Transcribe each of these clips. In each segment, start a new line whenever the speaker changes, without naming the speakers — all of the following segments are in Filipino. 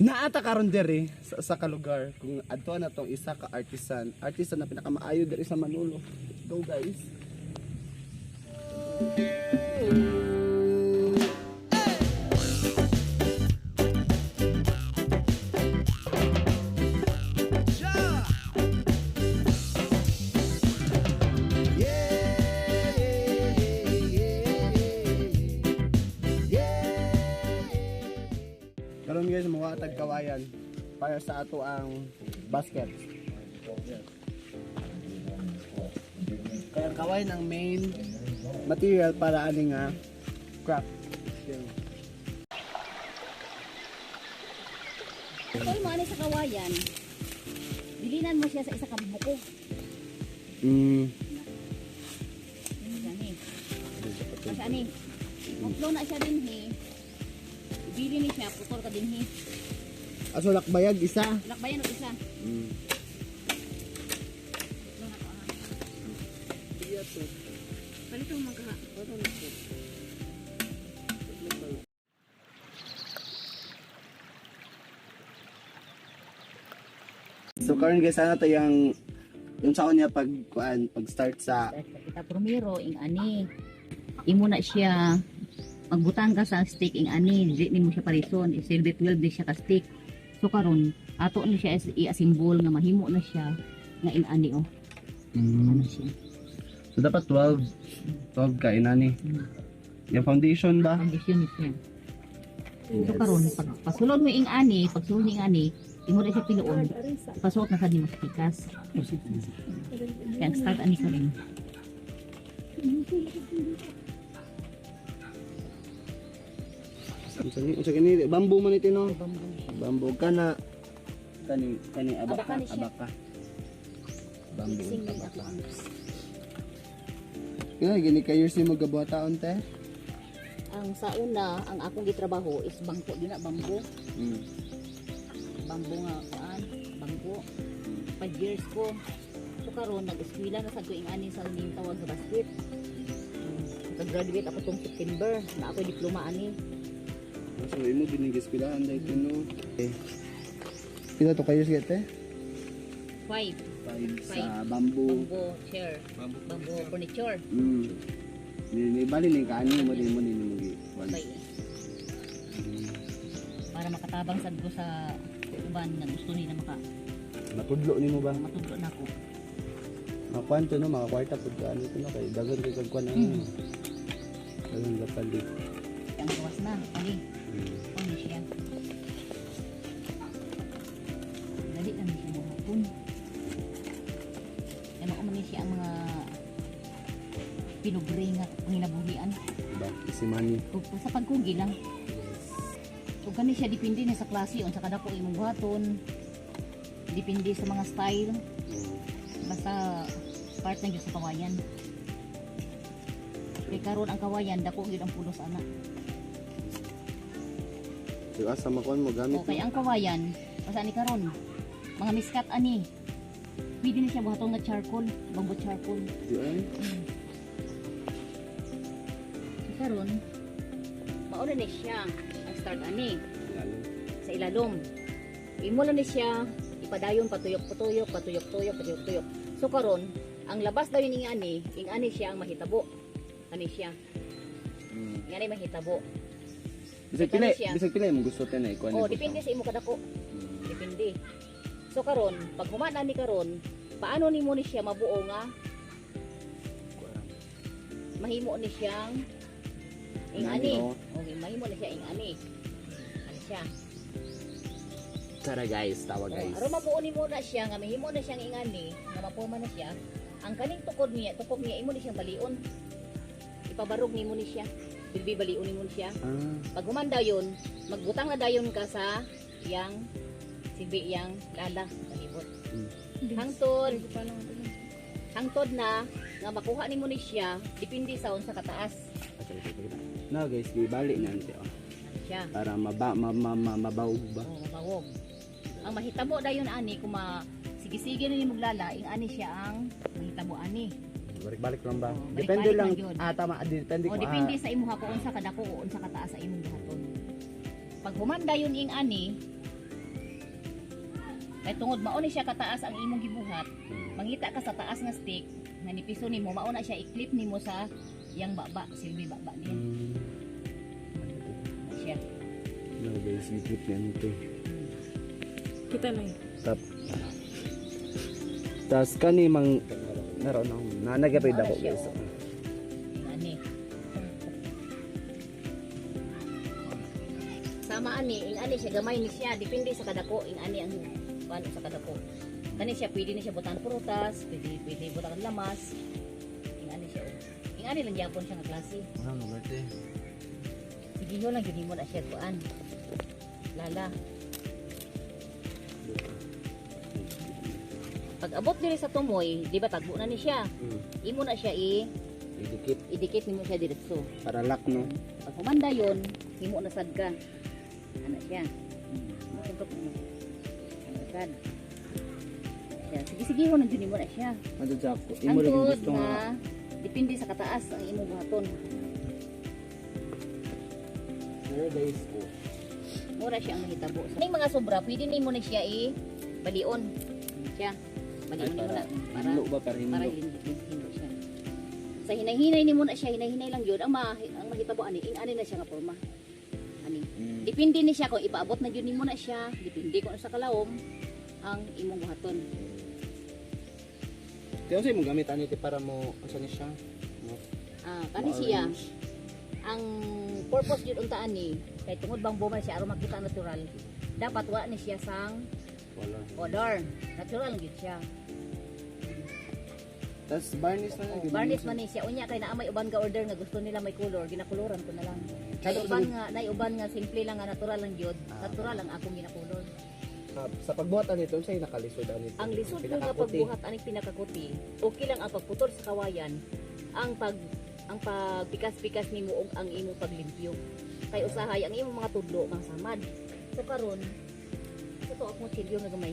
Naata karon diri sa kalugar kung adto na tong isa ka artisan na pinakamaayo diri sa Manolo. Go guys. Karon guys, mga tagkawayan para sa ato ang basket. Kaya kawayan ang main material para aning craft.
Kung mo sa kawayan, dilinan mo siya sa isa ka buko. Kasi ani, uplo na siya din he. Ibili ni siya, putol ka din he.
Aso lakbayag isa.
Lakbayan o isa. Palito magka.
So karon guys, ano to yung saon niya pag start sa
Kita primero ing ani. Imo na siya magbutang ka sa stick ing ani, di nimo siya parison, isilbi 12 di siya ka stick. So karon ato ni siya i-assemble nga mahimo na siya nga ing ani oh. Ano siya?
So dapat 12 ka inani. Yung foundation ba?
Condition ni siya. So karon pag pasulod mo ing ani, pagsulod ing ani, imo na siya pinuon. Pasuot na sa di mastikas. Kaya start ani ka rin.
Unsa kini bamboo man ito no?
Bambu.
Bamboo kana kani abaka.
Abaka ni siya.
Bamboo.
Sing ni ako.
Kaya gini kayo si magabuhataon te.
Ang sa una, ang akong gitrabaho is bangko din na bambo. Bambo nga kuan, bangko. 5 years ko. So karon nag-eskwela na sa tuing ani sa ning tawag sa basket. Nag-graduate ako tong September, na ako diploma ani.
So imo binigis-pilahan dai kuno. Pila to kayo sige te?
5
Sa bamboo.
bambo chair, bambo furniture.
Ni bali ni kaani mo din mo ni mo gi.
5. Para makatabang sad ko sa uban nga gusto nila
Matudlo nimo ba?
matudlo na ko.
Makuan to no, mga kwarta pud ka ano to no kay dagan kay kagkuan ano. Dagan gapali.
Ang gawas na, ali. Ano siya? Dali lang siya mahapon. Ano ko man siya ang mga pinugre nga nilabuhian.
Diba? Isimani.
Sa pagkugi lang. So gani siya depende na sa klase on sa kada ko imong buhaton. Depende sa mga style. Basta part ng sa kawayan. Kay karon ang kawayan dako gyud ang pulos ana.
So asa makuan mo gamit.
Okay, ang kawayan, basta ni karon, mga miskat ani. Pwede na siya buhaton nga charcoal, bamboo charcoal.
Di ay.
Karon, mauna ni siya ang start ani
Lalo.
sa ilalom. Imo na ni siya ipadayon patuyok-patuyok. So karon, ang labas daw ning ani, ing ani siya ang mahitabo. Ani siya, ngani mahitabo.
Bisag pila mo gusto te na ikuan.
Oh, depende sa imo kadako. Depende. So karon, pag humana ni karon, paano nimo ni siya mabuo nga mahimo ni siyang ing ani. Okay, mahimo ni siya ing ani. Ano siya?
Tara guys, tawa guys.
Aron mabuo nimo na siya nga mahimo na siyang ing ani, nga mapuman na siya. Ang kaning tukod niya imo ni siyang balion. Ipabarog nimo ni siya. Bilbi balion nimo ni siya. Pag humanda yun, magbutang na dayon ka sa yang sibi yang lala palibot. Hangtod na nga makuha nimo ni siya, depende sa unsa kataas.
Na guys, ibalik na ante oh.
Siya.
Para mabawog ba?
Oh, mabawog. Ang mahitabo dayon ani kung sige-sige na nimo lala, ing ani siya ang mahitabo ani.
Balik-balik lang ba?
Oh,
Depende lang.
yun.
Tama. Depende
O
ko.
depende sa imuha kung unsa kadako o unsa kataas sa imong buhaton. Pag humanda yun ing ani, Kay tungod mao ni siya kataas ang imong gibuhat. Mangita ka sa taas nga stick nga nipiso nimo mao na siya i-clip nimo sa yang baba, silbi baba niya. Siya.
No guys, i-clip niya nito.
Kita lang.
Tas kani mang naroon ako. Nanagapay
Mao na
ako
siya,
guys.
oh. Ani. Sama ani, ing ani siya gamay ni siya, depende sa kadako, ing ani ang paano sa kadako. Kani siya pwede ni siya butan prutas, pwede butan lamas. Ing ani siya. Oh. Ing ani lang gyapon siya nga klase.
Ano garte?
Sige yo lang gyud mo na siya kuan. Lala. Pag abot diri sa tumoy, di ba tagbo na ni siya. Imo na siya
Idikit
idikit nimo siya diretso.
para lock no.
Pag humanda yon, himo na sad ka. Ana siya. Masuntok mo. Ana sad. Siya. Sige ho nang mo na siya.
Ano sa ako?
Ang
Imo rin
tuod
gusto nga.
nga depende sa kataas ang imo buhaton.
Pero guys,
Mura siya ang mahitabo. Sa mga sobra, pwede nimo na siya balion. Siya. Balion nimo na para
hinlo ba para
para
hinlo?
hindi siya. Sa hinay-hinay nimo na siya, hinay-hinay lang yun. Ang mahitabo ani, ani na siya nga porma. Ani. Depende ni siya kung ipaabot na yun nimo na siya, depende kung sa kalawom ang imong buhaton.
Kaya sa'yo mong gamit ani para mo asa ni siya?
Kani siya, ang purpose yun unta ani, kay tungod bang buman siya aron makita natural. Dapat wa ni siya sang
Wala.
odor. Natural gid siya.
Tas varnish na lang.
Varnish man ni siya unya kay naa may uban ka order nga gusto nila may color, ginakoloran ko na lang.
Kada
Nay uban nga simple lang nga natural lang gyud. Natural lang akong ginakolor.
sa pagbuhatan nito sa'yo nakalisod ani.
Ang lisod ko nga pagbuhat aning pinakakuti, okay lang ang pagputol sa kawayan. Ang pagpikas-pikas nimo og ang imong paglimpyo. Kay usahay ang imong mga tudlo kang samad. So karon ito akong kutsilyo nga gamay.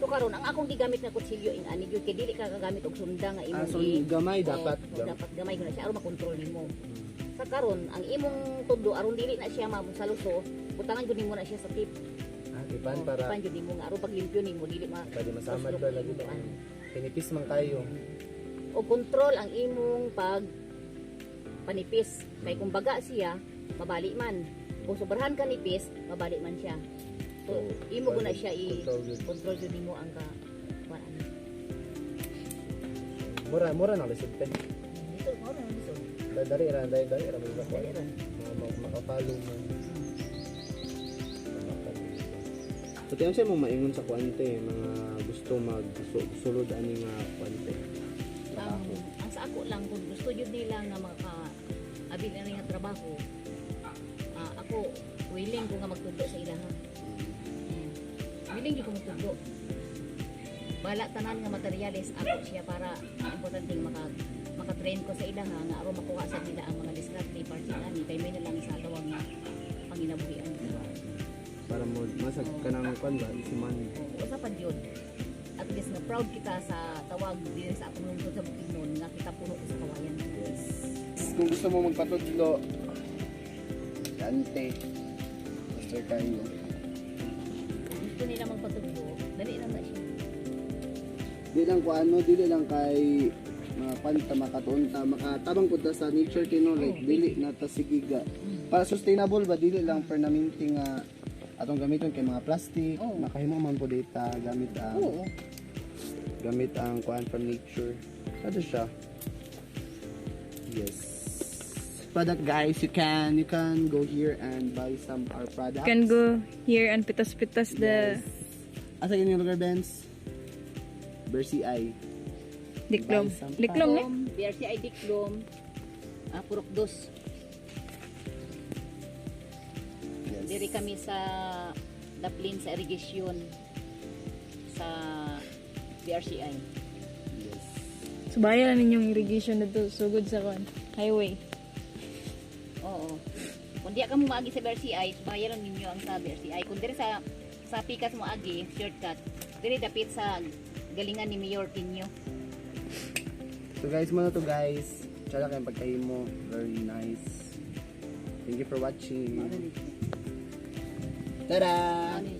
So karon ang akong gigamit na kutsilyo ing ani gyud kay dili ka kagamit og sunda nga imong
So gamay dapat.
dapat gamay ko na siya aron makontrol nimo. Sa karon ang imong tudlo aron dili na siya mabusaluso, butangan gyud nimo na siya sa tip.
Ipan para
Ipan gyud nimo nga aron paglimpyo nimo dili
pwede masamad ba lagi ba? Pinipis man kayo.
O control ang imong panipis. Kay kung baga siya, mabali man. Kung sobrahan ka nipis, mabali man siya. So, imo ko na siya i-control yun nimo ang kuan.
Mura na lisod pen.
Dito, mo na dito.
Dari ra may ba ko.
Dali ra.
Makapalo mo. So kaya siya mo maingon sa kuante mga gusto magsulod ani nga kuante.
Ang sa ako lang kung gusto jud nila nga abi na nga trabaho. Ako willing ko nga magtudlo sa ilaha. Willing ko magtudlo. Bala tanan nga materyales ako siya para importante maka-train ko sa ilaha nga aron makuha sa nila ang mga diskarte party ani kay may na lang sa tawag nga panginabuhian.
Para mo masag ka nang kuan ba isiman.
Usapan yun. At least nga proud kita sa tawag din sa akong lungsod sa Bukidnon nga kita puno ko sa kawayan.
Yes. Kung gusto mo magpatudlo, kante. Master kayo.
Kung gusto nila magpatuglo, dali lang na siya.
Dili lang kay mga panta makatunta makatabang pud sa nature kino like dili na ta sigiga. Para sustainable ba dili lang permanente nga atong gamiton kay mga plastic, makahimo man po data gamit ang kuan from nature. Ano siya? Yes. Product guys, you can go here and buy some our products.
Can go here and pitas-pitas the
Asa yung lugar Benz? BRCI.
diklom.
Buy some
Diklom ne?
BRCI Diklom, Purok Dos.
Yes.
Diri kami sa Daplin sa irrigation sa BRCI.
Yes.
Subayan na ninyong irrigation dito sugod sa kon highway.
Oo. Kung di ka mo maagi sa BRCI, bayaran ninyo ang sa BRCI. Kung diri sa pikas mo agi, shortcut, diri dapit sa galingan ni Mayor Tinyo.
So guys, muna to guys. Tsaka kayong pagkahimo. Very nice. Thank you for watching. Tada!
Ano